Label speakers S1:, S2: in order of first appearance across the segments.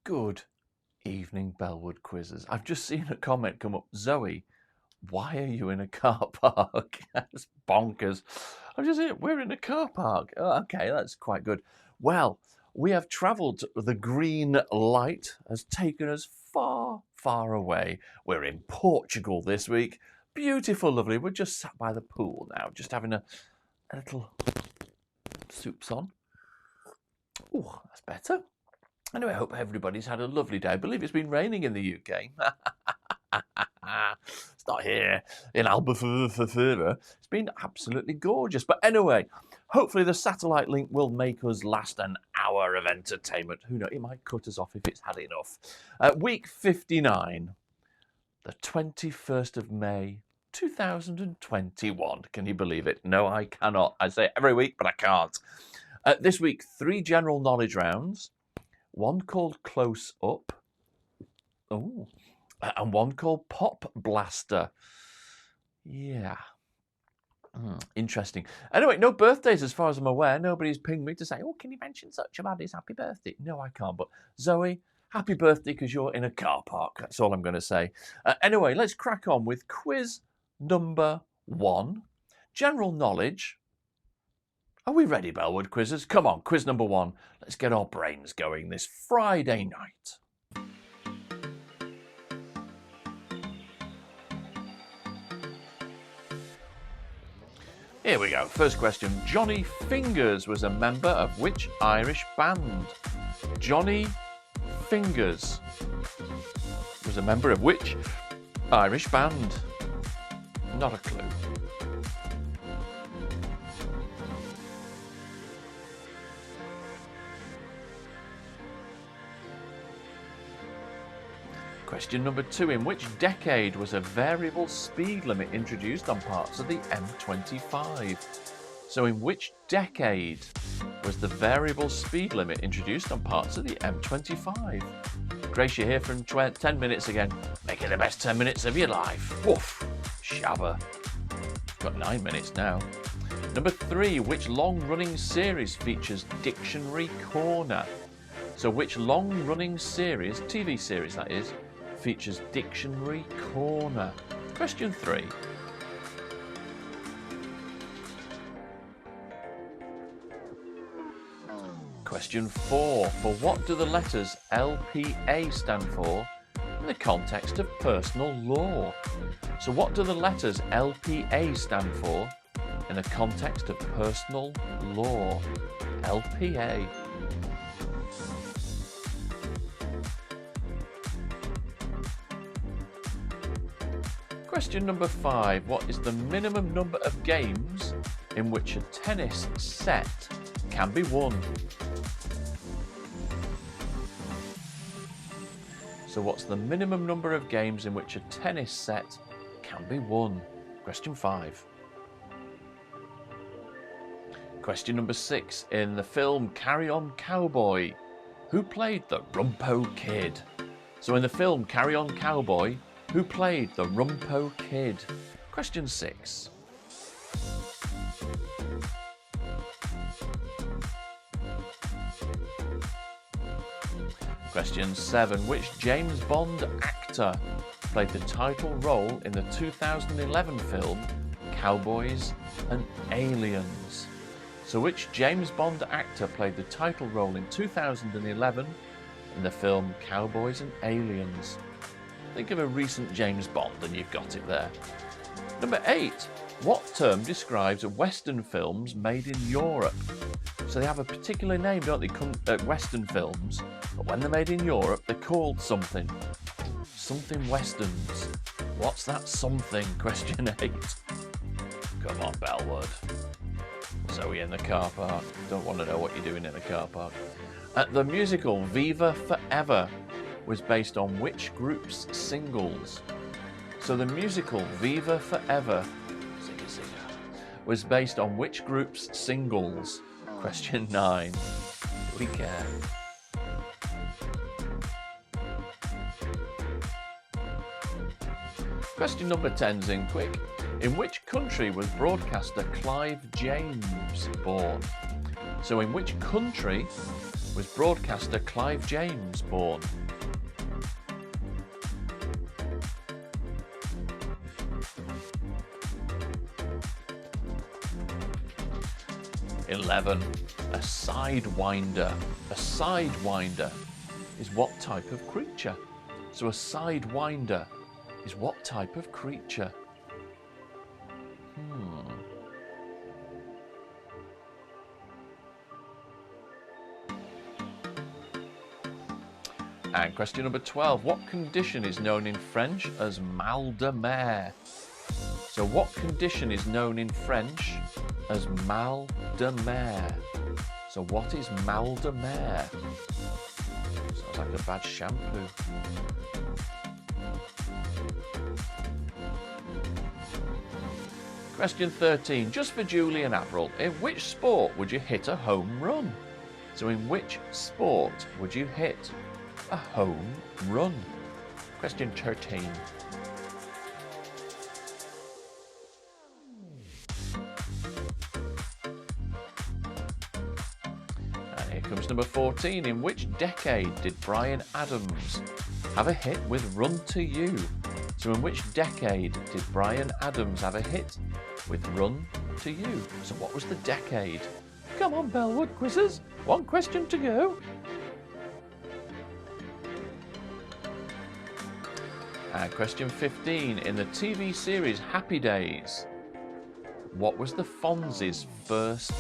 S1: Good evening, Bellwood Quizzes. I've just seen a comment come up. Zoe, why are you in a car park? That's bonkers. We're in a car park. Oh, okay, that's quite good. Well, we have travelled. The green light has taken us far, far away. We're in Portugal this week. Beautiful, lovely. We're just sat by the pool now, just having a little soups on. Oh, that's better. Anyway, I hope everybody's had a lovely day. I believe it's been raining in the UK. It's not here in Albufeira. It's been absolutely gorgeous. But anyway, hopefully the satellite link will make us last an hour of entertainment. Who knows? It might cut us off if it's had enough. Week 59, the 21st of May, 2021. Can you believe it? No, I cannot. I say it every week, but I can't. This week, 3 general knowledge rounds. One called Close Up. Oh. And one called Pop Blaster. Yeah. Interesting. Anyway, no birthdays as far as I'm aware. Nobody's pinged me to say, oh, can you mention such about his happy birthday? No, I can't. But Zoe, happy birthday because you're in a car park. That's all I'm going to say. Anyway, let's crack on with quiz number 1. General knowledge. Are we ready, Bellwood Quizzes? Come on, quiz number 1. Let's get our brains going this Friday night. Here we go. First question. Johnny Fingers was a member of which Irish band? Johnny Fingers was a member of which Irish band? Not a clue. Question number 2. In which decade was a variable speed limit introduced on parts of the M25? So in which decade was the variable speed limit introduced on parts of the M25? Grace, you're here from 10 minutes again. Make it the best 10 minutes of your life. Woof. Shabba. Got 9 minutes now. Number 3. Which long-running series features Dictionary Corner? So which long-running series, TV series that is, features Dictionary Corner? Question 3. Question 4. For what do the letters LPA stand for in the context of personal law? So what do the letters LPA stand for in the context of personal law? LPA. Question number 5. What is the minimum number of games in which a tennis set can be won? So what's the minimum number of games in which a tennis set can be won? Question 5. Question number 6. In the film Carry On Cowboy, who played the Rumpo Kid? So in the film Carry On Cowboy, who played the Rumpo Kid? Question 6. Question 7. Which James Bond actor played the title role in the 2011 film Cowboys and Aliens? So which James Bond actor played the title role in 2011 in the film Cowboys and Aliens? Think of a recent James Bond and you've got it there. Number 8. What term describes Western films made in Europe? So they have a particular name, don't they, Western films, but when they're made in Europe, they're called something. Something Westerns. What's that something? Question 8. Come on, Bellwood. Zoe in the car park. Don't want to know what you're doing in a car park. The musical Viva Forever was based on which group's singles? So the musical Viva Forever was based on which group's singles? Question 9. Do we care? Question number 10's in quick. In which country was broadcaster Clive James born? So in which country was broadcaster Clive James born? (11) A sidewinder. A sidewinder is what type of creature? So a sidewinder is what type of creature? And question number 12. What condition is known in French as mal de mer? So what condition is known in French as mal de mer? So what is mal de mer? Sounds like a bad shampoo. Question 13. Just for Julie and Avril, in which sport would you hit a home run? So in which sport would you hit a home run? Question 13. And here comes number 14. In which decade did Bryan Adams have a hit with Run to You? So in which decade did Bryan Adams have a hit with Run to You? So what was the decade? Come on, Bellwood quizzes. One question to go. And question 15. In the TV series Happy Days, what was the Fonz's first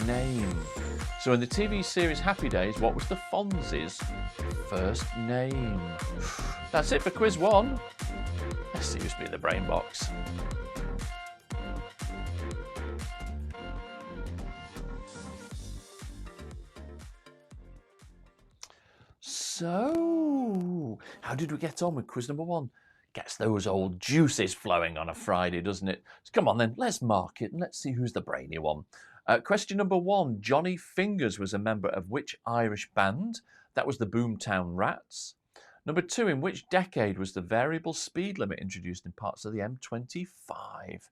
S1: name? So in the TV series Happy Days, what was the Fonz's first name? That's it for quiz 1. Let's see who's been in the brain box. So, how did we get on with quiz number 1? Gets those old juices flowing on a Friday, doesn't it? So come on then, let's mark it and let's see who's the brainy one. Question number 1. Johnny Fingers was a member of which Irish band? That was the Boomtown Rats. Number 2. In which decade was the variable speed limit introduced in parts of the M25?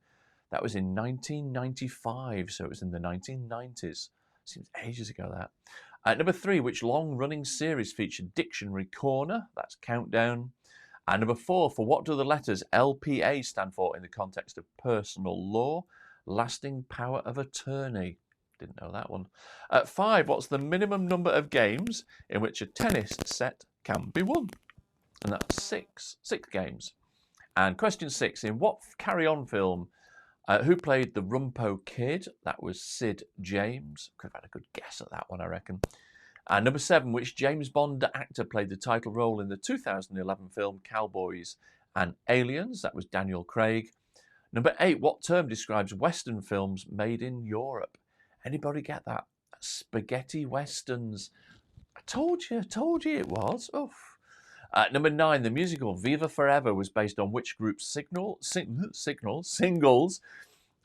S1: That was in 1995, so it was in the 1990s. Seems ages ago, that. Number 3. Which long-running series featured Dictionary Corner? That's Countdown. And number 4. For what do the letters LPA stand for in the context of personal law? Lasting power of attorney. Didn't know that one. 5. What's the minimum number of games in which a tennis set can be won? And that's 6. 6 games. And question 6. In what Carry-On film, who played the Rumpo Kid? That was Sid James. Could have had a good guess at that one, I reckon. And number 7. Which James Bond actor played the title role in the 2011 film Cowboys and Aliens? That was Daniel Craig. Number 8. What term describes Western films made in Europe? Anybody get that? Spaghetti Westerns. I told you it was. Oof. Number 9. The musical Viva Forever was based on which group's singles?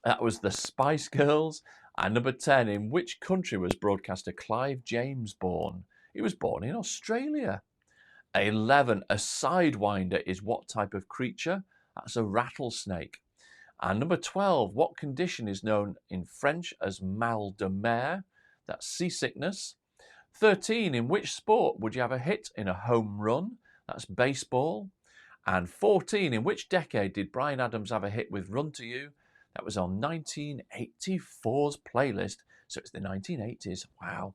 S1: That was the Spice Girls. And number 10. In which country was broadcaster Clive James born? He was born in Australia. 11. A sidewinder is what type of creature? That's a rattlesnake. And number 12. What condition is known in French as mal de mer? That's seasickness. 13. In which sport would you have a hit in a home run? That's baseball. And 14. In which decade did Bryan Adams have a hit with Run to You? That was on 1984's playlist. So it's the 1980s. Wow.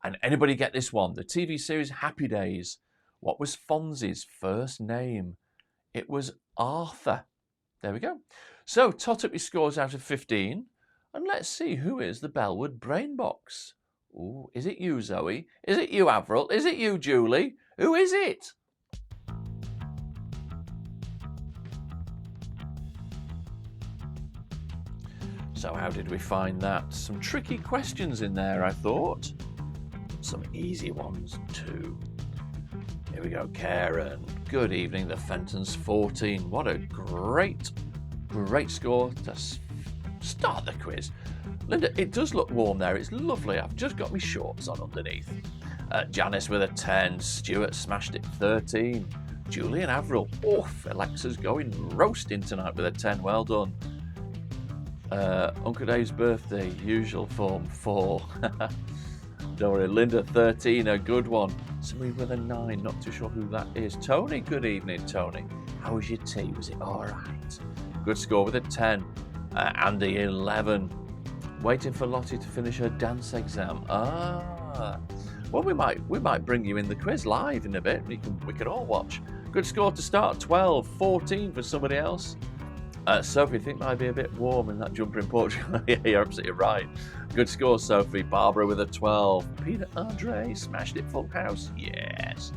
S1: And anybody get this one? The TV series Happy Days. What was Fonz's first name? It was Arthur. There we go. So tot up your scores out of 15. And let's see who is the Bellwood Brain Box. Ooh, is it you, Zoe? Is it you, Avril? Is it you, Julie? Who is it? So how did we find that? Some tricky questions in there, I thought. Some easy ones too. Here we go, Karen. Good evening, the Fenton's 14. What a great score to start the quiz. Linda, it does look warm there. It's lovely. I've just got my shorts on underneath. Janice with a 10. Stuart smashed it 13. Julie and Avril. Oof, Alexa's going roasting tonight with a 10. Well done. Uncle Dave's birthday, usual form, 4. Don't worry, Linda 13, a good one. Somebody with a 9, not too sure who that is. Tony, good evening, Tony. How was your tea? Was it all right? Good score with a 10. Andy 11. Waiting for Lottie to finish her dance exam. Well, we might bring you in the quiz live in a bit. We can all watch. Good score to start. 12, 14 for somebody else. Sophie, think might be a bit warm in that jumper in Portugal. Yeah, you're absolutely right. Good score, Sophie. Barbara with a 12. Peter Andre smashed it full house. Yes.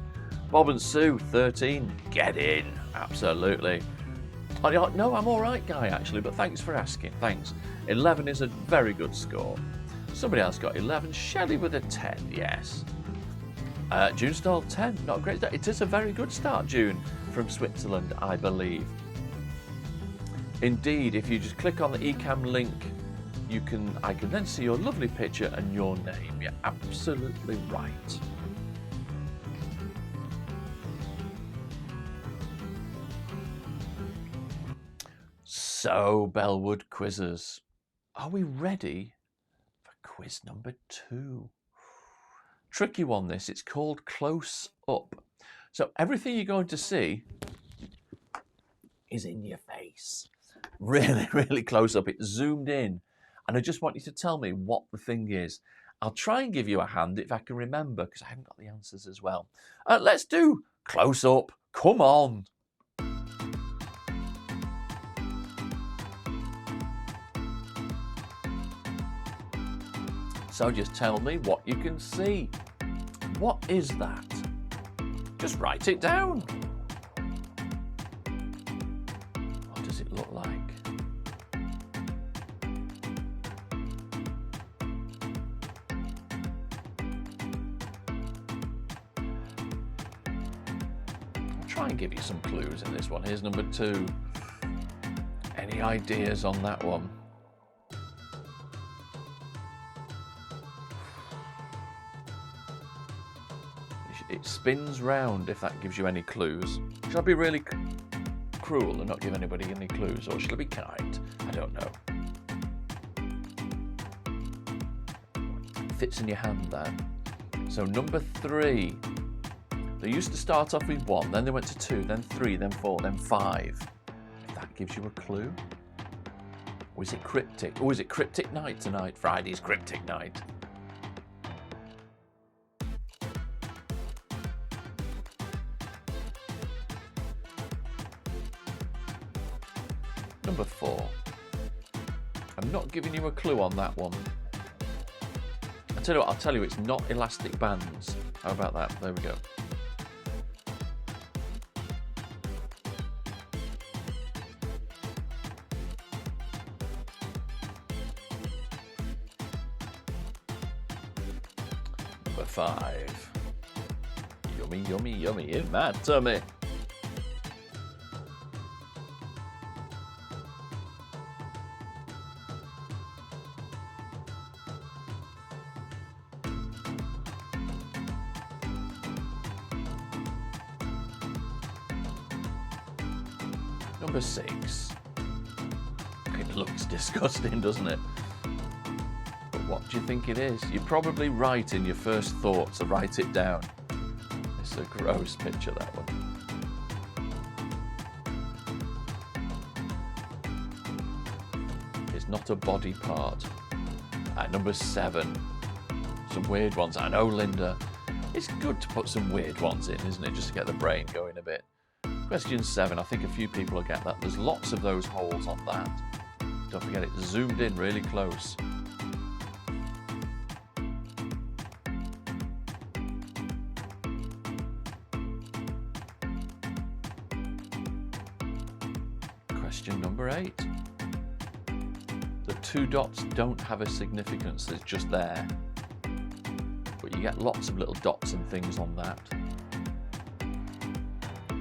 S1: Bob and Sue 13. Get in. Absolutely. No, I'm all right, Guy, actually, but thanks for asking. Thanks. 11 is a very good score. Somebody else got 11. Shelley with a 10. Yes. June Stahl 10. Not a great start. It is a very good start, June, from Switzerland, I believe. Indeed, if you just click on the ecamm link, I can then see your lovely picture and your name. You're absolutely right. So, Bellwood quizzers, are we ready for quiz number 2? Tricky one this, it's called Close Up. So everything you're going to see is in your face. Really, really close up. It's zoomed in. And I just want you to tell me what the thing is. I'll try and give you a hand if I can remember, because I haven't got the answers as well. Let's do Close Up. Come on. So just tell me what you can see. What is that? Just write it down. What does it look like? I'll try and give you some clues in this one. Here's number 2. Any ideas on that one? It spins round, if that gives you any clues. Shall I be really cruel and not give anybody any clues, or shall I be kind? I don't know. Fits in your hand there. So number 3. They used to start off with 1, then they went to 2, then 3, then 4, then 5. If that gives you a clue. Or is it cryptic? Oh, is it cryptic night tonight? Friday's cryptic night. Number 4. I'm not giving you a clue on that one. I'll tell you what, I'll tell you it's not elastic bands. How about that? There we go. Number 5. Yummy, yummy, yummy in my tummy. Number 6. It looks disgusting, doesn't it? But what do you think it is? You're probably right in your first thought, so write it down. It's a gross picture, that one. It's not a body part. Number 7. Some weird ones. I know, Linda. It's good to put some weird ones in, isn't it? Just to get the brain going a bit. Question 7, I think a few people will get that. There's lots of those holes on that. Don't forget it's zoomed in really close. Question number 8. The 2 dots don't have a significance, it's just there. But you get lots of little dots and things on that.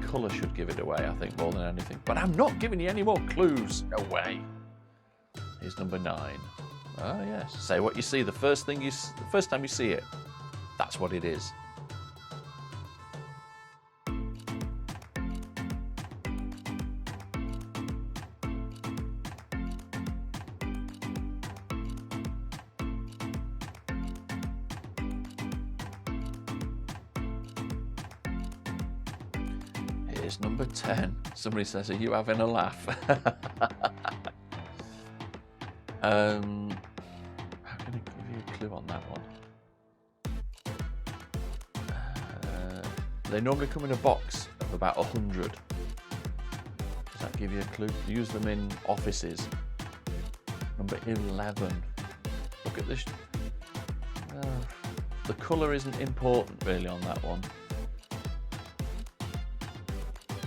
S1: Colour should give it away, I think, more than anything. But I'm not giving you any more clues. No way. Here's number 9. Oh yes. Say what you see. The first time you see it, that's what it is. is number 10. Somebody says, are you having a laugh? How can I give you a clue on that one? They normally come in a box of about 100. Does that give you a clue? Use them in offices. Number 11. Look at this. The colour isn't important really on that one.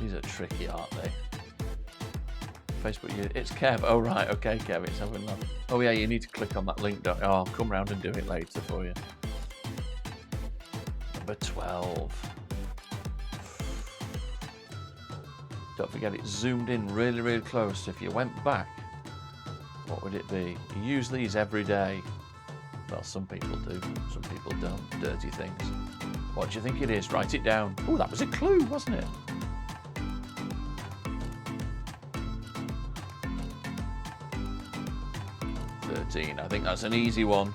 S1: These are tricky, aren't they? Facebook, it's Kev. Oh, right, okay, Kev, it's having that. Oh, yeah, you need to click on that link, don't you? Oh, I'll come round and do it later for you. Number 12. Don't forget, it's zoomed in really, really close. If you went back, what would it be? You use these every day. Well, some people do, some people don't. Dirty things. What do you think it is? Write it down. Oh, that was a clue, wasn't it? I think that's an easy one.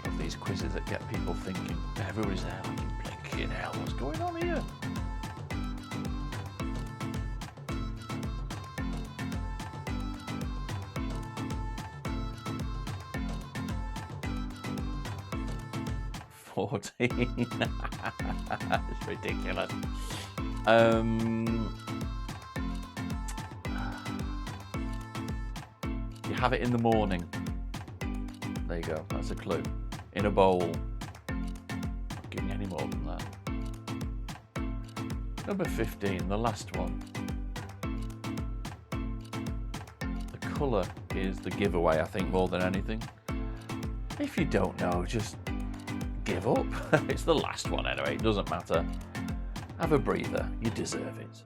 S1: Love these quizzes that get people thinking. Everybody's there like, blinking hell, what's going on here? It's ridiculous. You have it in the morning. There you go, that's a clue. In a bowl. Not giving you any more than that. Number 15, the last one. The colour is the giveaway, I think, more than anything. If you don't know, just give up. It's the last one anyway, it doesn't matter. Have a breather, you deserve it.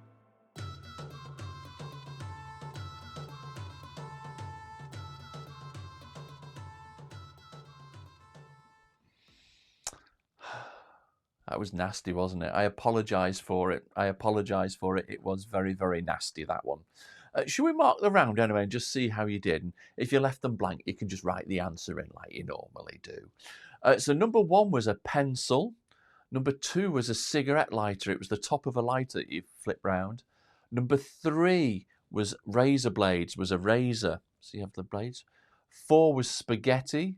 S1: That was nasty, wasn't it? I apologise for it. It was very, very nasty, that one. Should we mark the round anyway and just see how you did? And if you left them blank, you can just write the answer in like you normally do. So number 1 was a pencil. Number 2 was a cigarette lighter. It was the top of a lighter that you flip round. Number 3 was razor blades, was a razor. So you have the blades. 4 was spaghetti.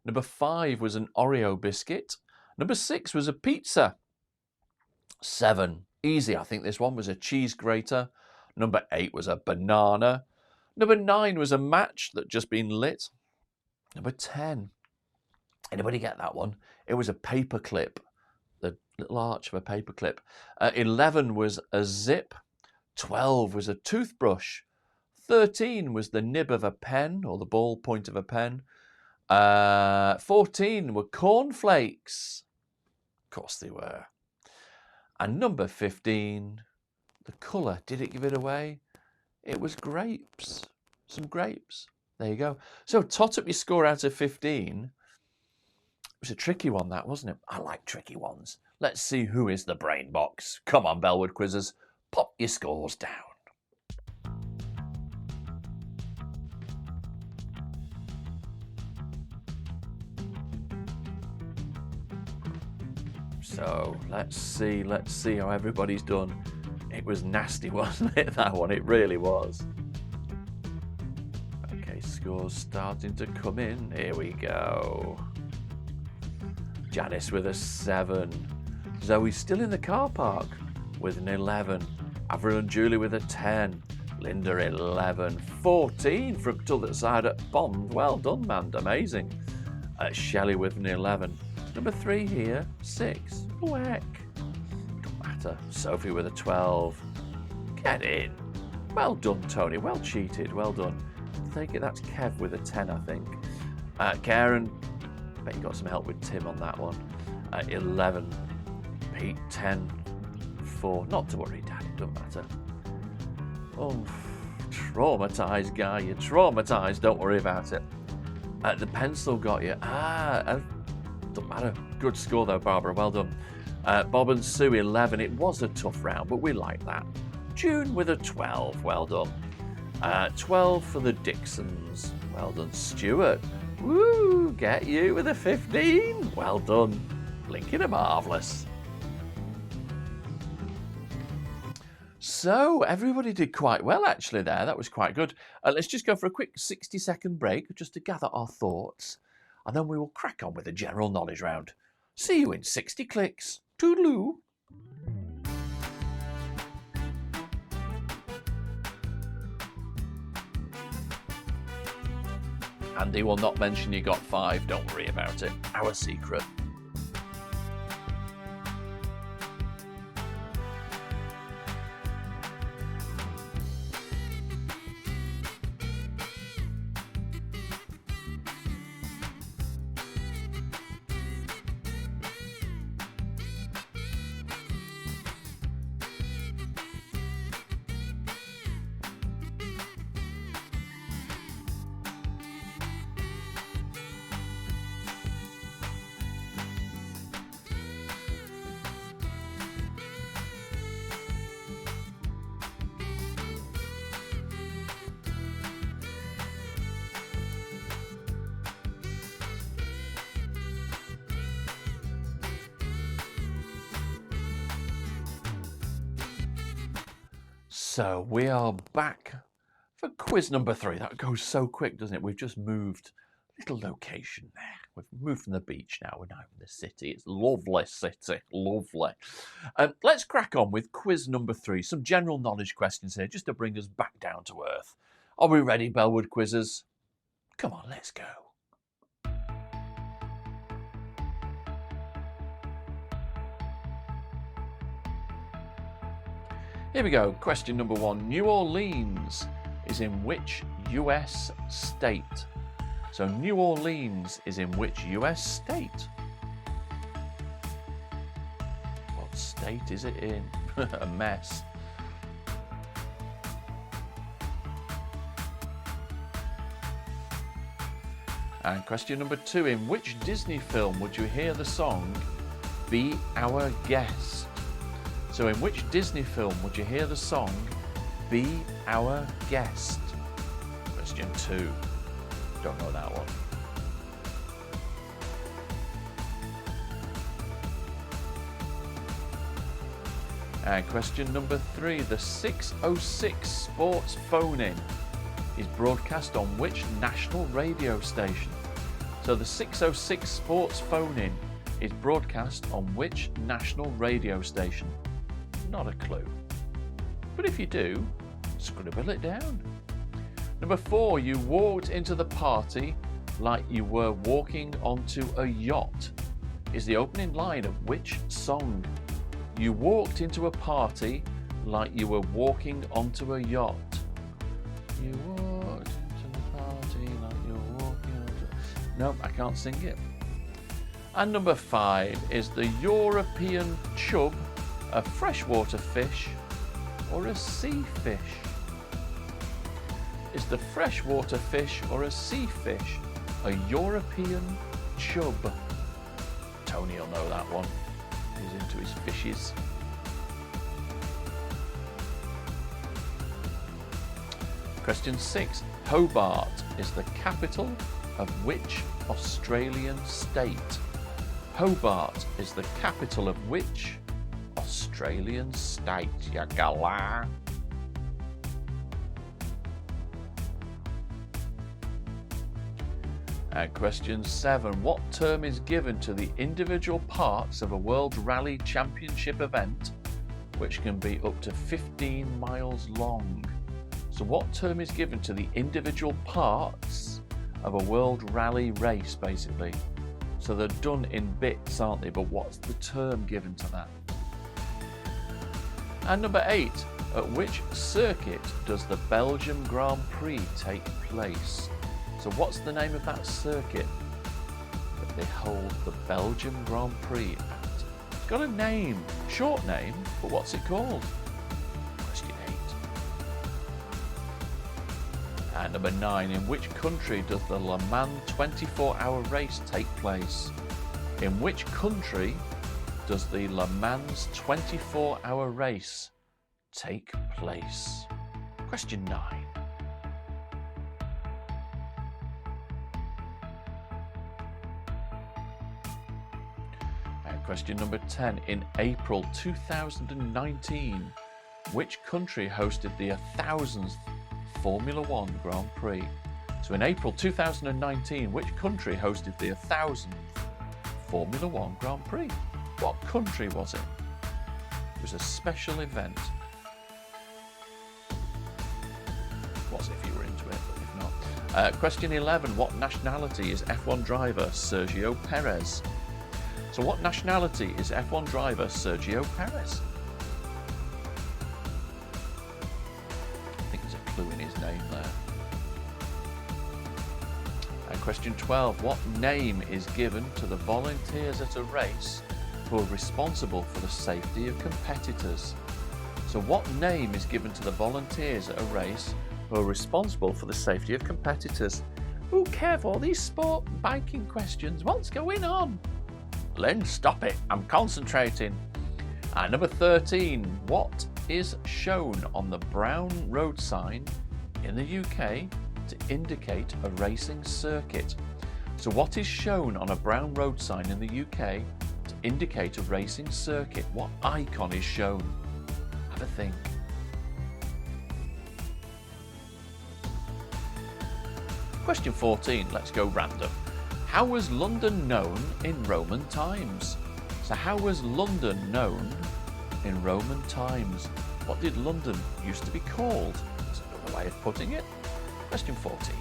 S1: Number 5 was an Oreo biscuit. Number 6 was a pizza. 7, easy, I think this one was a cheese grater. Number 8 was a banana. Number 9 was a match that just been lit. Number 10, anybody get that one? It was a paper clip, the little arch of a paper clip. 11 was a zip. 12 was a toothbrush. 13 was the nib of a pen or the ball point of a pen. 14 were cornflakes. Of course they were. And number 15, the colour, did it give it away? It was grapes. Some grapes. There you go. So tot up your score out of 15. It was a tricky one, that, wasn't it? I like tricky ones. Let's see who is the brain box. Come on, Bellwood Quizzers. Pop your scores down. So let's see how everybody's done. It was nasty, wasn't it, that one? It really was. Okay, scores starting to come in. Here we go. Janice with a 7. Zoe's still in the car park with an 11. Avril and Julie with a 10. Linda 11. 14 from t'other side at Bond. Well done, man. Amazing. Shelley with an 11. Number 3 here, 6. Oh, heck. Don't matter. Sophie with a 12. Get in. Well done, Tony. Well cheated. Well done. Take it. That's Kev with a 10, I think. Karen, I bet you got some help with Tim on that one. 11. Pete, 10. 4. Not to worry, Dad. It doesn't matter. Oh, traumatised guy. You're traumatised. Don't worry about it. The pencil got you. Doesn't matter. Good score though, Barbara. Well done. Bob and Sue 11. It was a tough round, but we like that. June with a 12. Well done. 12 for the Dixons. Well done. Stuart. Woo! Get you with a 15. Well done. Blinking a marvellous. So everybody did quite well actually there. That was quite good. Let's just go for a quick 60-second break just to gather our thoughts, and then we will crack on with the general knowledge round. See you in 60 clicks. Toodaloo. Andy will not mention you got 5. Don't worry about it. Our secret. So we are back for quiz number 3. That goes so quick, doesn't it? We've just moved a little location there. We've moved from the beach now. We're now in the city. It's lovely city, lovely. Let's crack on with quiz number 3. Some general knowledge questions here just to bring us back down to earth. Are we ready, Bellwood quizzers? Come on, let's go. Here we go. Question number 1. New Orleans is in which US state? So New Orleans is in which US state? What state is it in? A mess. And question number 2. In which Disney film would you hear the song Be Our Guest? So in which Disney film would you hear the song Be Our Guest? Question 2. Don't know that one. And question number 3. The 606 Sports Phone-In is broadcast on which national radio station? So the 606 Sports Phone-In is broadcast on which national radio station? Not a clue. But if you do, scribble it down. Number 4, you walked into the party like you were walking onto a yacht is the opening line of which song? You walked into a party like you were walking onto a yacht. You walked into the party like you were walking onto... No, I can't sing it. And number 5, is the European chub a freshwater fish or a sea fish? Is the freshwater fish or a sea fish a European chub? Tony will know that one. He's into his fishes. Question 6. Hobart is the capital of which Australian state? Hobart is the capital of which Australian state, ya gala? And question 7. What term is given to the individual parts of a World Rally Championship event which can be up to 15 miles long? So what term is given to the individual parts of a World Rally race, basically? So they're done in bits, aren't they? But what's the term given to that? And number 8, at which circuit does the Belgium Grand Prix take place? So what's the name of that circuit that they hold the Belgium Grand Prix at? It's got a name, short name, but what's it called? Question 8. And number 9, in which country does the Le Mans 24-hour race take place? In which country does the Le Mans 24-hour race take place? Question 9. And question number 10. In April 2019, which country hosted the 1000th Formula One Grand Prix? So in April 2019, which country hosted the 1000th Formula One Grand Prix? What country was it? It was a special event. Was if you were into it, but if not. Question 11. What nationality is F1 driver Sergio Perez? So what nationality is F1 driver Sergio Perez? I think there's a clue in his name there. Question 12. What name is given to the volunteers at a race who are responsible for the safety of competitors? So what name is given to the volunteers at a race who are responsible for the safety of competitors? Ooh, careful, these sport banking questions. What's going on? Lynn, stop it. I'm concentrating. Number 13. What is shown on the brown road sign in the UK to indicate a racing circuit? So what is shown on a brown road sign in the UK to indicate a racing circuit? What icon is shown? Have a think. Question 14, let's go random. How was London known in Roman times? So how was London known in Roman times? What did London used to be called? That's another way of putting it. Question 14.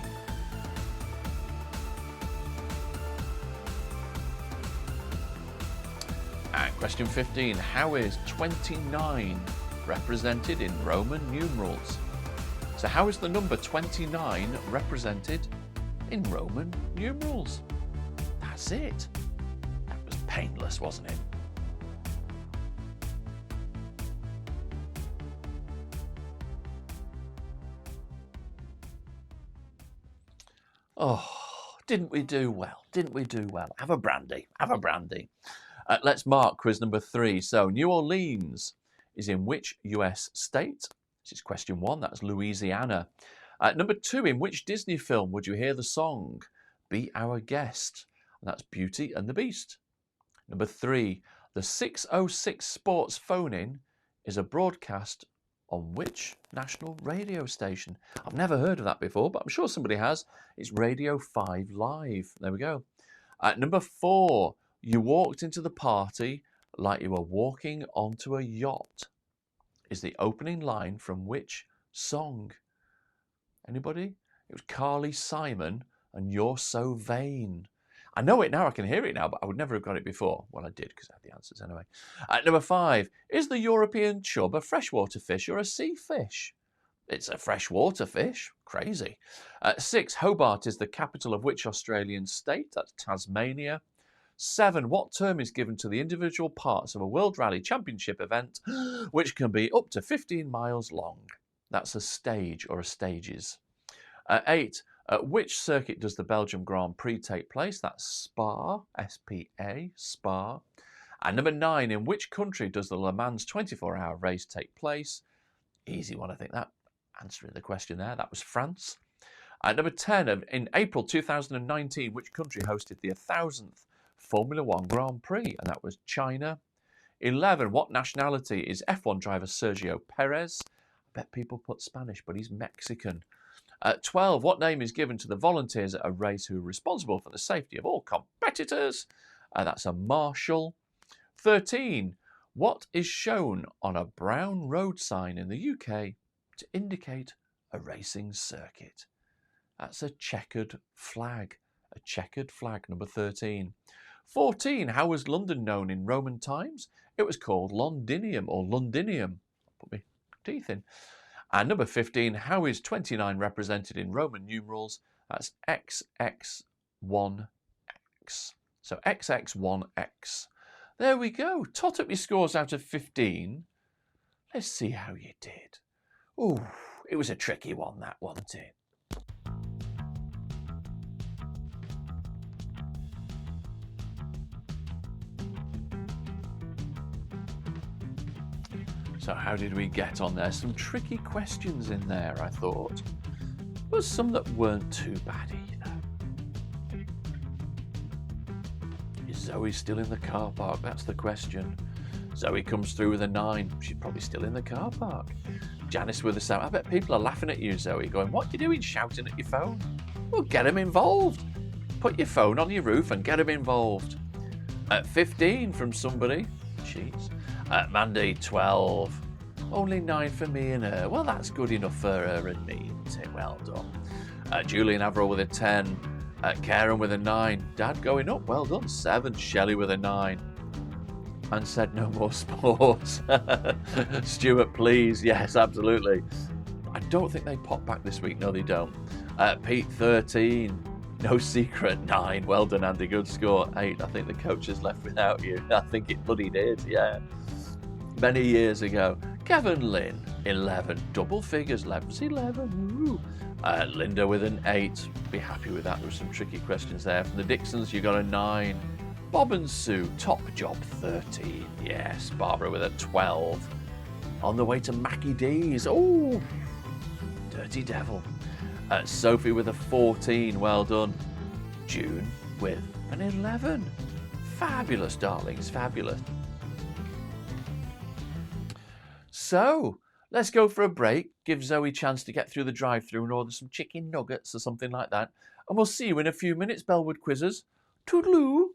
S1: And question 15. How is 29 represented in Roman numerals? So how is the number 29 represented in Roman numerals? That's it. That was painless, wasn't it? Oh, didn't we do well? Didn't we do well? Have a brandy. Have a brandy. Let's mark quiz number 3. So, New Orleans is in which US state? This is question 1. That's Louisiana. Number 2. In which Disney film would you hear the song Be Our Guest? And that's Beauty and the Beast. Number 3. The 606 Sports phone-in is a broadcast on which national radio station? I've never heard of that before, but I'm sure somebody has. It's Radio 5 Live. There we go. Number 4. You walked into the party like you were walking onto a yacht is the opening line from which song? Anybody? It was Carly Simon and You're So Vain. I know it now, I can hear it now, but I would never have got it before. Well, I did because I had the answers anyway. Number 5. Is the European chub a freshwater fish or a sea fish? It's a freshwater fish. Crazy. 6. Hobart is the capital of which Australian state? That's Tasmania. 7. What term is given to the individual parts of a World Rally Championship event which can be up to 15 miles long? That's a stage or a stages. 8. At which circuit does the Belgium Grand Prix take place? That's Spa, S-P-A, Spa. And number 9, in which country does the Le Mans 24-hour race take place? Easy one, I think, that answering the question there. That was France. Number 10, in April 2019, which country hosted the 1000th Formula One Grand Prix? And that was China. 11, what nationality is F1 driver Sergio Perez? I bet people put Spanish, but he's Mexican. 12, what name is given to the volunteers at a race who are responsible for the safety of all competitors? That's a marshal. 13, what is shown on a brown road sign in the UK to indicate a racing circuit? That's a checkered flag. A checkered flag, number 13. 14, how was London known in Roman times? It was called Londinium or Londinium. Put my teeth in. And number 15, how is 29 represented in Roman numerals? That's XX1X. So XX1X. There we go. Tot up your scores out of 15. Let's see how you did. Ooh, it was a tricky one, that, wasn't it? So how did we get on there? Some tricky questions in there, I thought. But some that weren't too bad either. Is Zoe still in the car park? That's the question. Zoe comes through with a 9. She's probably still in the car park. Janice with a 7. I bet people are laughing at you, Zoe, going, what are you doing shouting at your phone? Well, get them involved. Put your phone on your roof and get them involved. At 15 from somebody. Jeez. Mandy, 12. Only 9 for me and her. Well, that's good enough for her and me, isn't it? Well done. Julian Averill with a 10. Karen with a 9. Dad going up. Well done. 7. Shelley with a 9. And said no more sports. Stuart, please. Yes, absolutely. I don't think they pop back this week. No, they don't. Pete, 13. No secret, 9. Well done, Andy. Good score. 8. I think the coach has left without you. I think it bloody did, yeah. Many years ago. Kevin Lynn, 11. Double figures. 11's 11. Linda with an 8. Be happy with that. There were some tricky questions there. From the Dixons, you got a 9. Bob and Sue, top job, 13. Yes. Barbara with a 12. On the way to Mackie D's. Oh, dirty devil. Sophie with a 14. Well done. June with an 11. Fabulous, darlings. Fabulous. So, let's go for a break. Give Zoe a chance to get through the drive-thru and order some chicken nuggets or something like that. And we'll see you in a few minutes, Bellwood Quizzers. Toodaloo.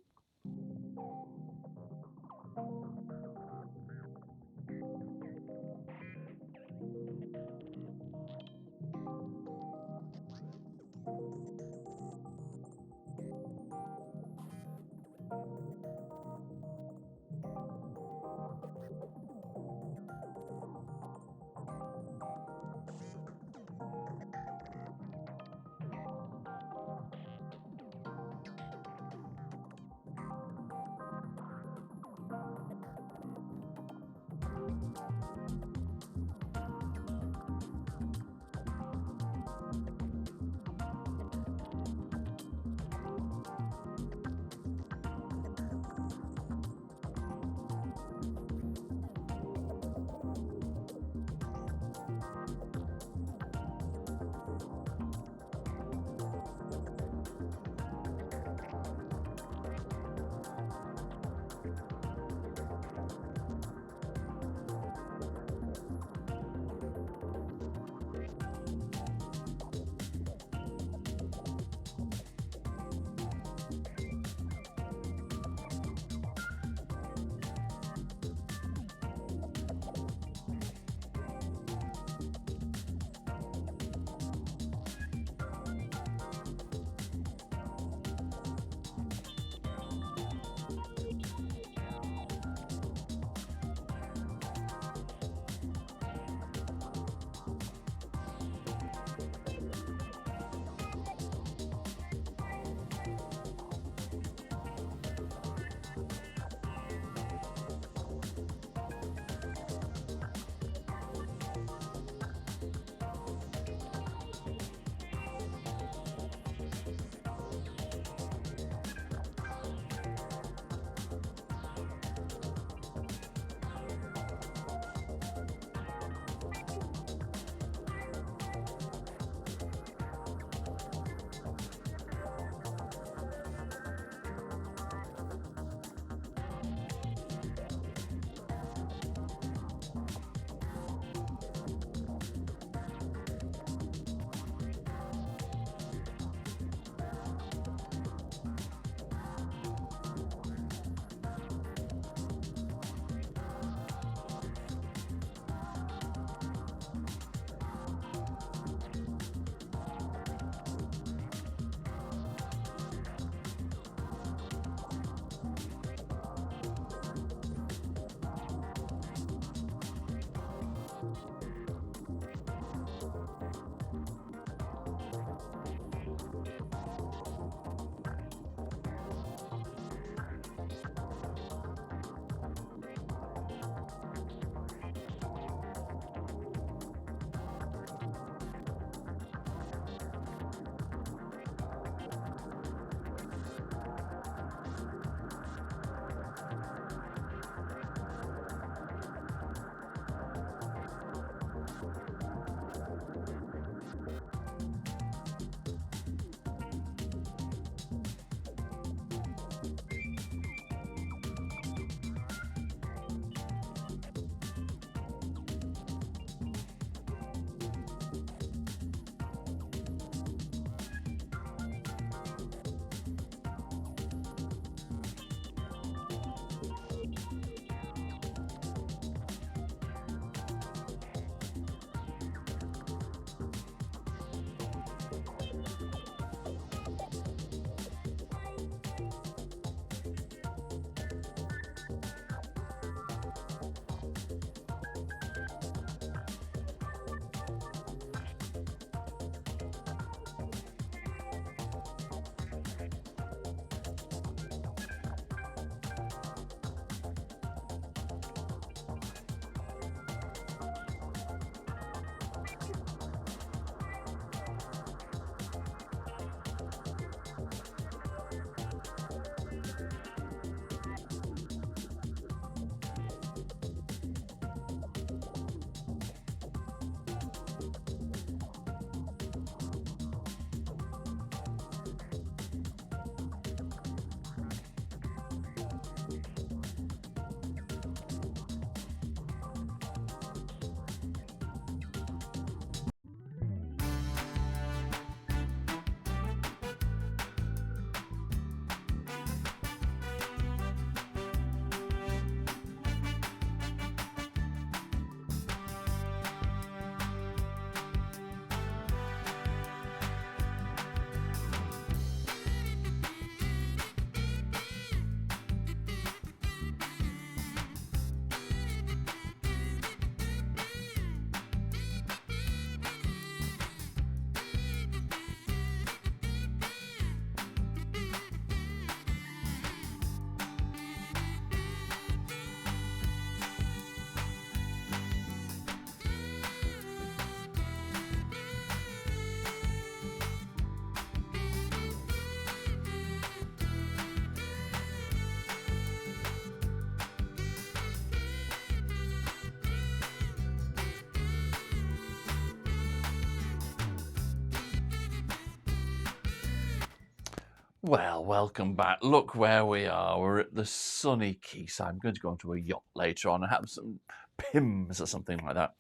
S1: Well, welcome back. Look where we are. We're at the sunny quayside. I'm going to go onto a yacht later on and have some pims or something like that.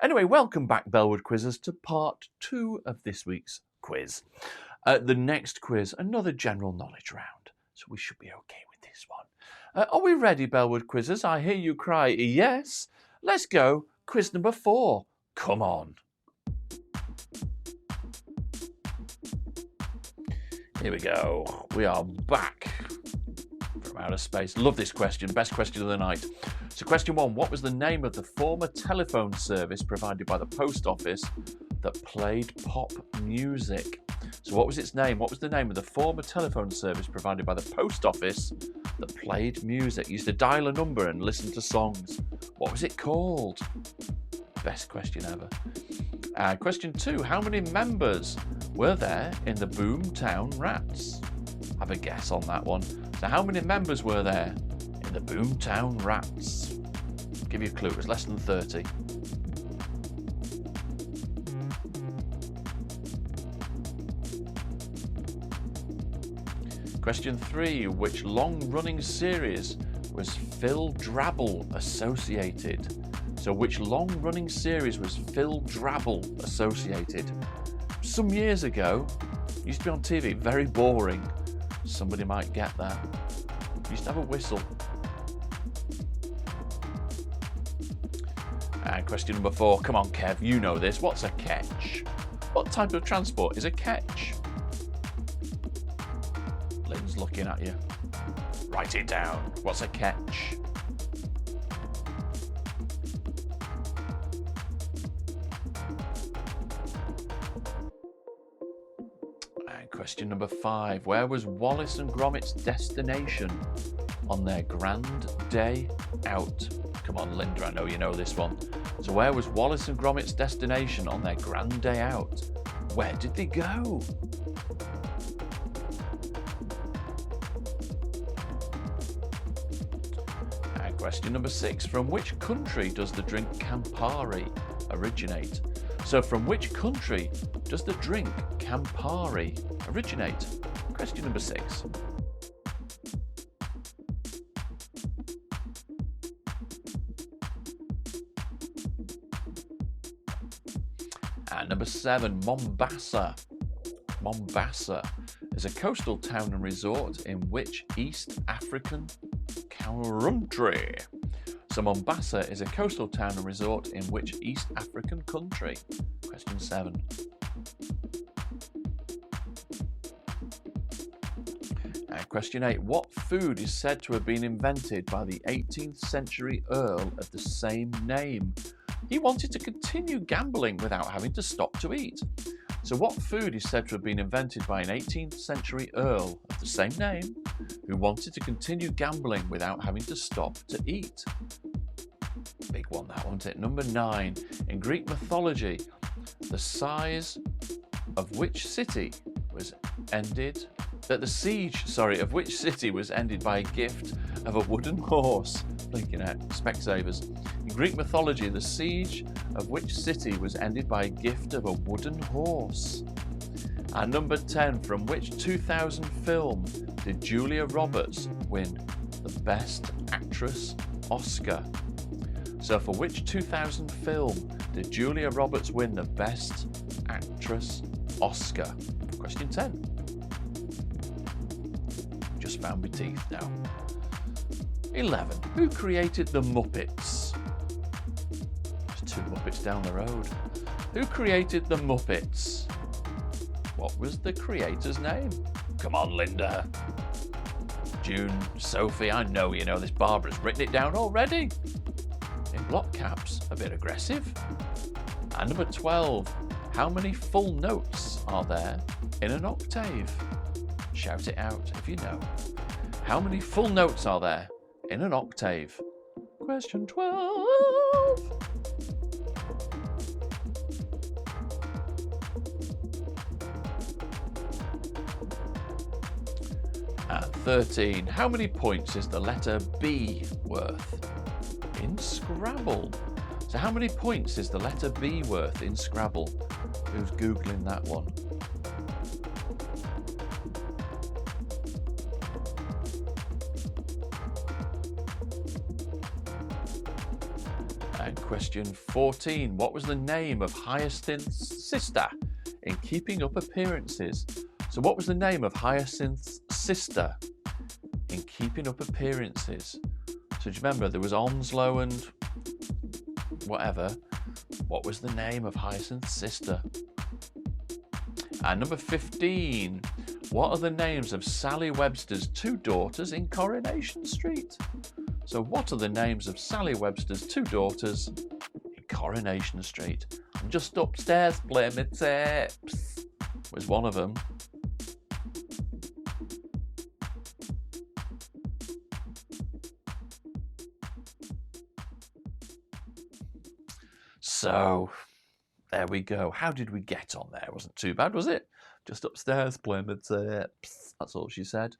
S1: Anyway, welcome back, Bellwood Quizzers, to part 2 of this week's quiz. The next quiz, another general knowledge round. So we should be okay with this one. Are we ready, Bellwood Quizzers? I hear you cry yes. Let's go. Quiz number 4. Come on. Here we go. We are back from outer space. Love this question. Best question of the night. So question 1. What was the name of the former telephone service provided by the post office that played pop music? So what was its name? What was the name of the former telephone service provided by the post office that played music? You used to dial a number and listen to songs. What was it called? Best question ever. Question 2. How many members were there in the Boomtown Rats? Have a guess on that one. So how many members were there in the Boomtown Rats? I'll give you a clue. It was less than 30. Question 3. Which long-running series was Phil Drabble associated? So which long-running series was Phil Drabble associated? Some years ago, used to be on TV, very boring. Somebody might get that. Used to have a whistle. And question number 4. Come on, Kev, you know this. What's a ketch? What type of transport is a ketch? Lynn's looking at you. Write it down. What's a ketch? Question number 5. Where was Wallace and Gromit's destination on their grand day out? Come on, Linda, I know you know this one. So where was Wallace and Gromit's destination on their grand day out? Where did they go? And question number 6. From which country does the drink Campari originate? So from which country does the drink Campari originate? Question number 6. And number 7, Mombasa. Mombasa is a coastal town and resort in which East African country? So Mombasa is a coastal town and resort in which East African country? Question 7. And question 8. What food is said to have been invented by the 18th century Earl of the same name? He wanted to continue gambling without having to stop to eat. So what food is said to have been invented by an 18th century Earl of the same name who wanted to continue gambling without having to stop to eat? Big one, that one, isn't it? Number 9. In Greek mythology, the siege of which city was ended of which city was ended by a gift of a wooden horse? Blinking out, Specsavers. In Greek mythology, the siege of which city was ended by a gift of a wooden horse? And number 10, from which 2000 film did Julia Roberts win the Best Actress Oscar? So for which 2000 film did Julia Roberts win the Best Actress Oscar? Question 10. Just found my teeth now. 11. Who created the Muppets? There's 2 Muppets down the road. Who created the Muppets? What was the creator's name? Come on, Linda. June, Sophie, I know you know this. Barbara's written it down already. In block caps, a bit aggressive. And number 12. How many full notes are there in an octave? Shout it out if you know. How many full notes are there in an octave? Question 12. And 13. How many points is the letter B worth in Scrabble? So how many points is the letter B worth in Scrabble? Who's Googling that one? Question 14. What was the name of Hyacinth's sister in Keeping Up Appearances? So what was the name of Hyacinth's sister in Keeping Up Appearances? So do you remember there was Onslow and whatever. What was the name of Hyacinth's sister? And number 15. What are the names of Sally Webster's two daughters in Coronation Street? So what are the names of Sally Webster's two daughters in Coronation Street? I'm just upstairs playing my tapes was one of them. So there we go. How did we get on there? Wasn't too bad, was it? Just upstairs playing my tapes. That's all she said.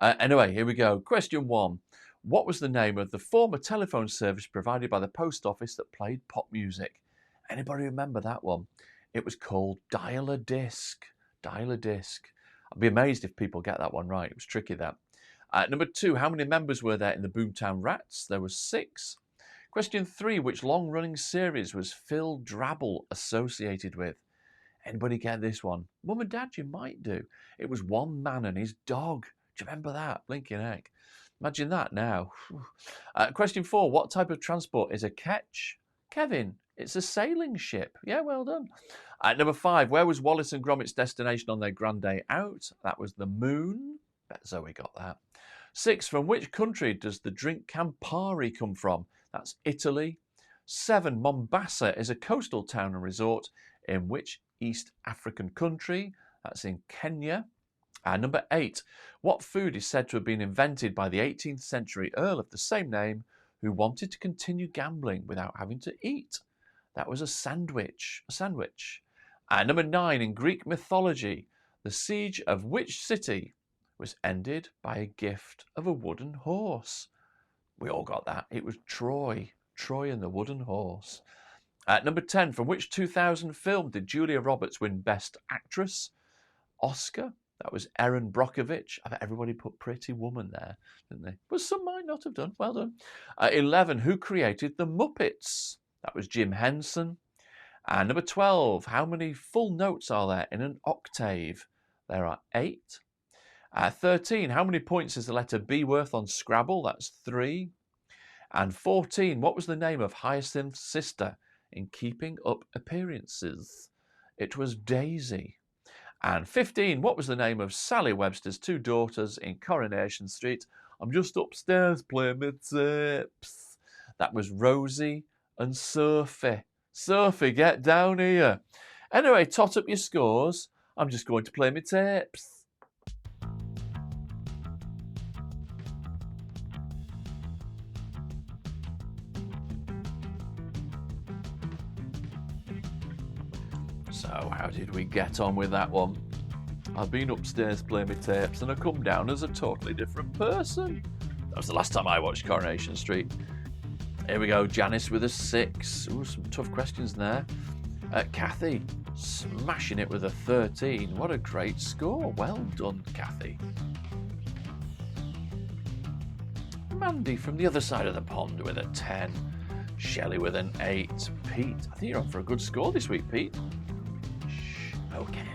S1: Anyway, here we go. Question 1. What was the name of the former telephone service provided by the post office that played pop music? Anybody remember that one? It was called Dial-A-Disc. Dial-A-Disc. I'd be amazed if people get that one right. It was tricky, that. Number 2, how many members were there in the Boomtown Rats? There were 6. Question 3, which long-running series was Phil Drabble associated with? Anybody get this one? Mum and Dad, you might do. It was One Man and His Dog. Do you remember that? Blinking heck. Imagine that now. Question 4, what type of transport is a ketch? Kevin, it's a sailing ship. Yeah, well done. Number 5, where was Wallace and Gromit's destination on their grand day out? That was the moon. Bet Zoe got that. 6, from which country does the drink Campari come from? That's Italy. 7, Mombasa is a coastal town and resort in which East African country? That's in Kenya. Number 8, what food is said to have been invented by the 18th century Earl of the same name who wanted to continue gambling without having to eat? That was a sandwich. Number 9, in Greek mythology, the siege of which city was ended by a gift of a wooden horse? We all got that. It was Troy. Troy and the wooden horse. Number 10, from which 2000 film did Julia Roberts win Best Actress? Oscar. That was Erin Brockovich. I bet everybody put Pretty Woman there, didn't they? But some might not have done. Well done. 11, who created the Muppets? That was Jim Henson. And number 12, how many full notes are there in an octave? There are 8. 13, how many points is the letter B worth on Scrabble? That's 3. And 14, what was the name of Hyacinth's sister in Keeping Up Appearances? It was Daisy. And 15, what was the name of Sally Webster's two daughters in Coronation Street? I'm just upstairs playing my tapes. That was Rosie and Sophie. Sophie, get down here. Anyway, tot up your scores. I'm just going to play my tapes. So, how did we get on with that one? I've been upstairs playing my tapes and I come down as a totally different person. That was the last time I watched Coronation Street. Here we go, Janice with a 6. Ooh, some tough questions there. Kathy, smashing it with a 13. What a great score. Well done, Kathy. Mandy from the other side of the pond with a 10. Shelley with an 8. Pete, I think you're on for a good score this week, Pete. Okay,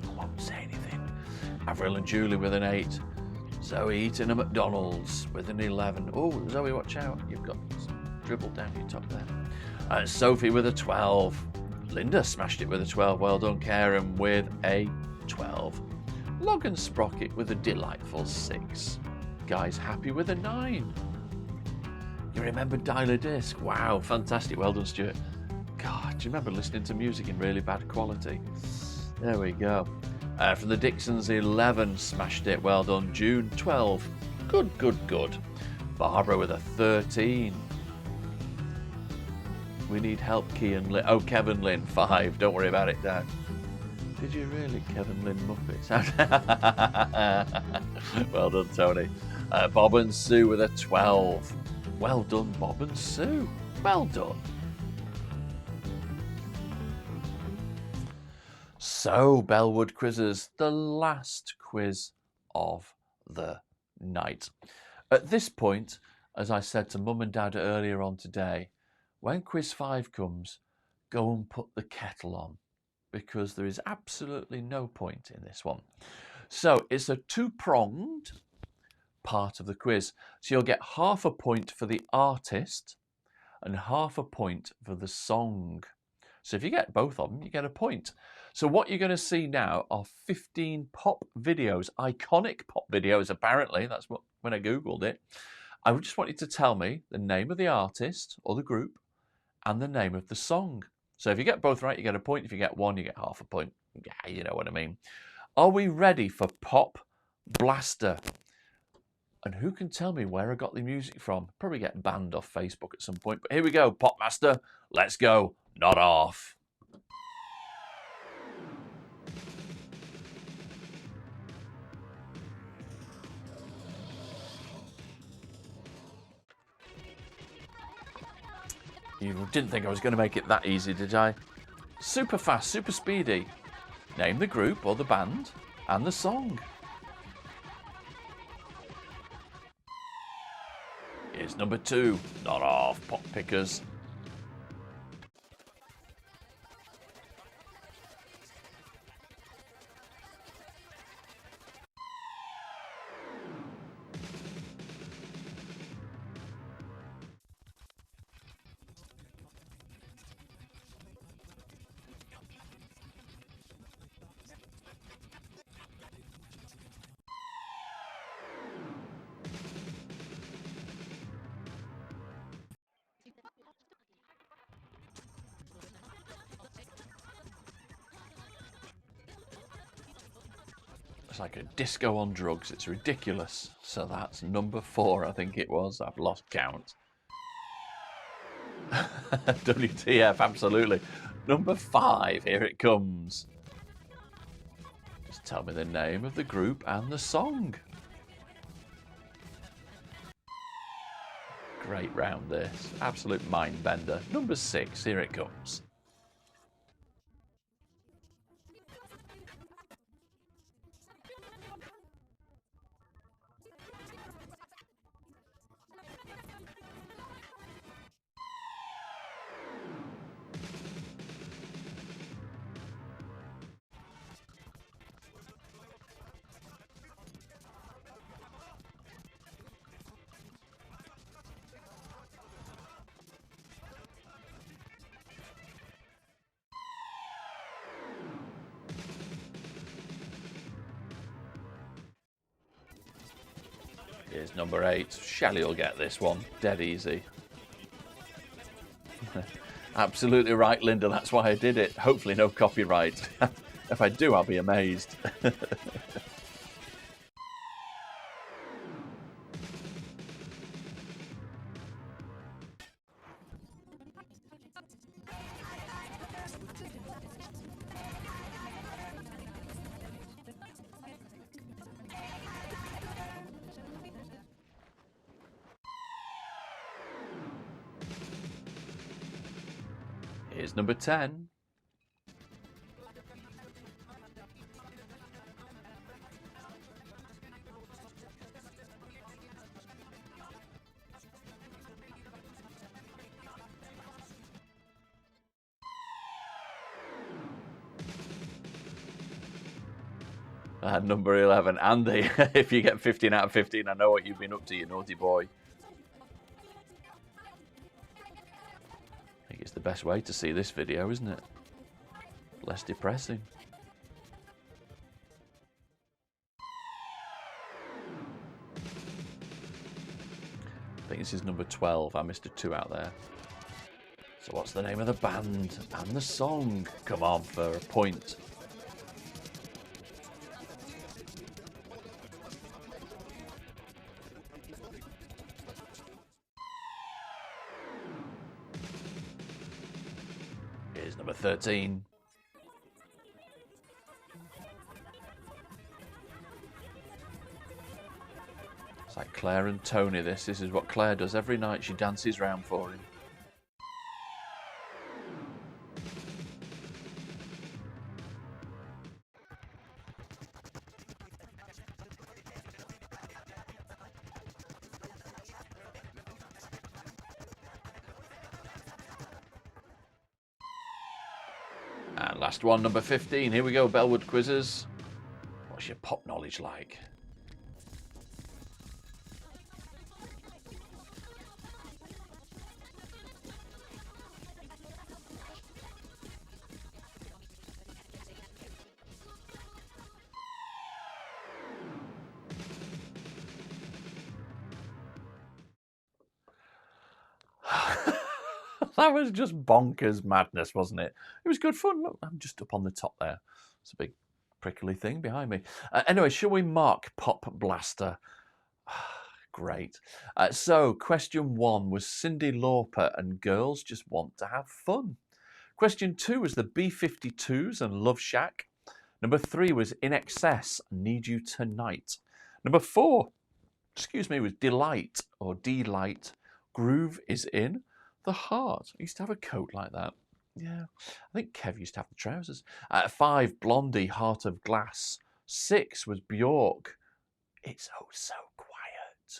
S1: I won't say anything. Avril and Julie with an 8. Zoe eating a McDonald's with an 11. Oh, Zoe, watch out. You've got dribbled down your top there. Sophie with a 12. Linda smashed it with a 12. Well done, Karen with a 12. Logan Sprocket with a delightful 6. Guy's happy with a 9. You remember Dial-A-Disc? Wow, fantastic. Well done, Stuart. God, do you remember listening to music in really bad quality? There we go. From the Dixons, 11, smashed it. Well done. June, 12. Good. Barbara with a 13. We need help, Kean Lynn. Oh, Kevin Lynn, 5. Don't worry about it, Dad. Did you really, Kevin Lynn Muppets? Well done, Tony. Bob and Sue with a 12. Well done, Bob and Sue. Well done. So, Bellwood Quizzes, the last quiz of the night. At this point, as I said to Mum and Dad earlier on today, when Quiz 5 comes, go and put the kettle on, because there is absolutely no point in this one. So it's a two-pronged part of the quiz. So you'll get half a point for the artist and half a point for the song. So if you get both of them, you get a point. So what you're going to see now are 15 pop videos, iconic pop videos, apparently. That's what, when I Googled it. I just want you to tell me the name of the artist or the group and the name of the song. So if you get both right, you get a point. If you get one, you get half a point. Yeah, you know what I mean. Are we ready for Pop Blaster? And who can tell me where I got the music from? Probably get banned off Facebook at some point. But here we go, Pop Master. Let's go. Not off. You didn't think I was going to make it that easy, did I? Super fast, super speedy. Name the group or the band and the song. Here's number 2. Not off, Pop Pickers. It's like a disco on drugs. It's ridiculous. So that's number 4, I think it was. I've lost count. WTF, absolutely. Number 5, here it comes. Just tell me the name of the group and the song. Great round this. Absolute mind bender. Number 6, here it comes. Here's number 8. Shelley will get this one. Dead easy. Absolutely right, Linda. That's why I did it. Hopefully no copyright. If I do, I'll be amazed. Here's number 10. Number 11. Andy, if you get 15 out of 15, I know what you've been up to, you naughty boy. I think it's the best way to see this video, isn't it? Less depressing. I think this is number 12. I missed a 2 out there. So what's the name of the band and the song? Come on for a point. Here's number 13. It's like Claire and Tony, this. This is what Claire does every night. She dances round for him. And last one, number 15. Here we go, Bellwood quizzes. What's your pop knowledge like? That was just bonkers madness, wasn't it? It was good fun. Look, I'm just up on the top there. It's a big prickly thing behind me. Anyway, shall we mark Pop Blaster? Great. So, question 1 was Cyndi Lauper and Girls Just Want to Have Fun. Question 2 was the B-52s and Love Shack. Number 3 was In Excess, Need You Tonight. Number 4, was Delight or Delight. Groove is in the Heart. I used to have a coat like that. Yeah, I think Kev used to have the trousers. 5, Blondie, Heart of Glass. 6 was Bjork, It's Oh So Quiet.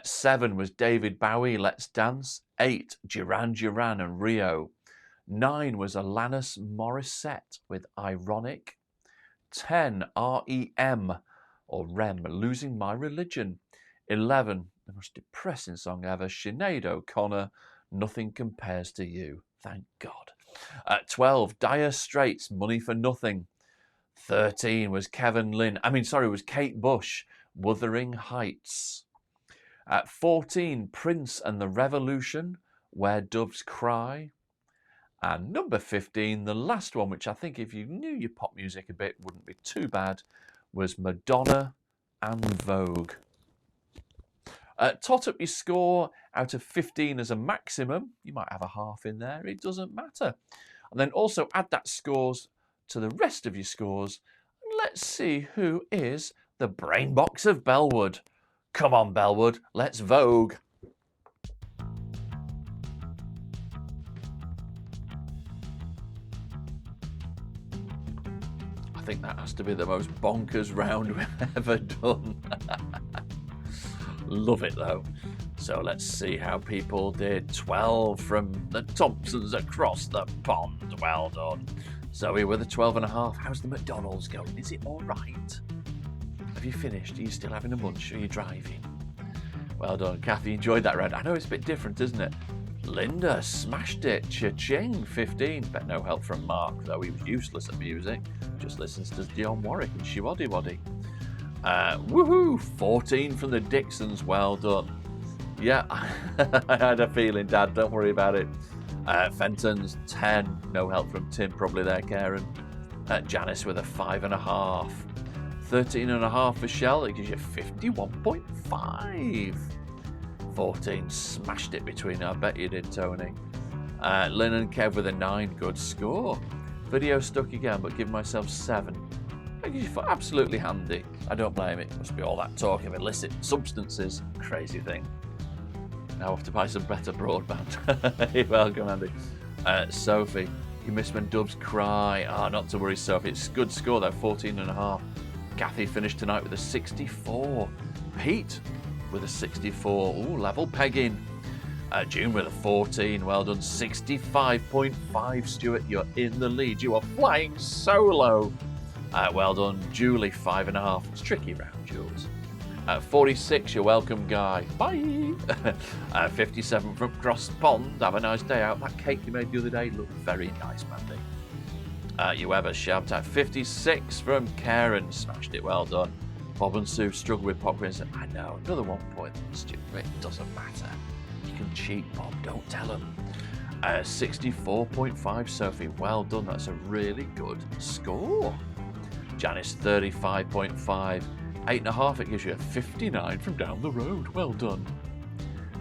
S1: 7 was David Bowie, Let's Dance. 8, Duran Duran and Rio. 9 was Alanis Morissette with Ironic. 10, R.E.M. or Rem, Losing My Religion. 11, the most depressing song ever, Sinead O'Connor, Nothing Compares to You. Thank God. 12, Dire Straits, Money for Nothing. 13 was was Kate Bush, Wuthering Heights. 14, Prince and the Revolution, Where Doves Cry. And number 15, the last one, which I think if you knew your pop music a bit wouldn't be too bad, was Madonna and Vogue. Tot up your score out of 15 as a maximum. You might have a half in there. It doesn't matter. And then also add that scores to the rest of your scores. And let's see who is the brain box of Bellwood. Come on, Bellwood. Let's Vogue. I think that has to be the most bonkers round we've ever done. Love it though. So let's see how people did. 12 from the Thompsons across the pond. Well done. Zoe with a 12.5. How's the McDonald's going? Is it all right? Have you finished? Are you still having a munch? Are you driving? Well done. Kathy enjoyed that round. I know it's a bit different, isn't it? Linda smashed it. Cha-ching, 15. Bet no help from Mark, though he was useless at music. Just listens to Dionne Warwick and Shiwaddy Waddy. Woohoo! 14 from the Dixons. Well done. Yeah, I had a feeling, Dad. Don't worry about it. Fenton's 10. No help from Tim, probably there, Karen. Janice with a 5.5. 13.5 for Shell. It gives you 51.5. 14 smashed it between. I bet you did, Tony. Lynn and Kev with a 9. Good score. Video stuck again, but give myself 7. Absolutely handy. I don't blame it. Must be all that talk of illicit substances. Crazy thing. Now I have to buy some better broadband. You're welcome, Andy. Sophie, you missed when doves cry. Not to worry, Sophie. It's a good score, though. 14.5. Kathy finished tonight with a 64. Pete with a 64. Ooh, level pegging. June with a 14. Well done. 65.5. Stuart, you're in the lead. You are flying solo. Well done. Julie, 5.5. It's tricky round, Jules. 46, you're welcome, Guy. Bye. 57 from Cross Pond. Have a nice day out. That cake you made the other day looked very nice, Mandy. You ever shout at 56 from Karen. Smashed it. Well done. Bob and Sue struggle with pop quiz. I know. Another 1 point. Stupid. It doesn't matter. You can cheat, Bob. Don't tell them. 64.5, Sophie. Well done. That's a really good score. Janice, 35.5. 8.5, it gives you a 59 from down the road. Well done.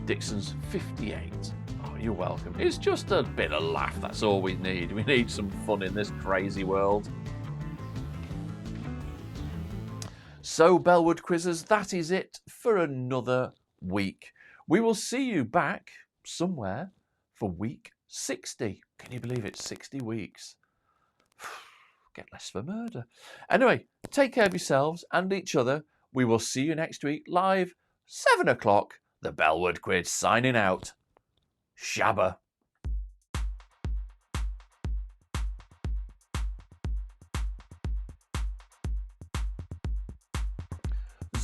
S1: Dixon's 58. Oh, you're welcome. It's just a bit of laugh. That's all we need. We need some fun in this crazy world. So, Bellwood Quizzes, that is it for another week. We will see you back somewhere for week 60. Can you believe it? 60 weeks. Get less for murder. Anyway, take care of yourselves and each other. We will see you next week live, 7 o'clock. The Bellwood Quiz signing out. Shabba.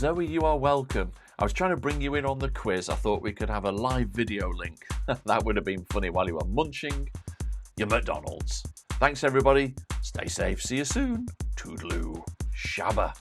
S1: Zoe, you are welcome. I was trying to bring you in on the quiz. I thought we could have a live video link. That would have been funny while you were munching your McDonald's. Thanks, everybody. Stay safe. See you soon. Toodaloo. Shabba.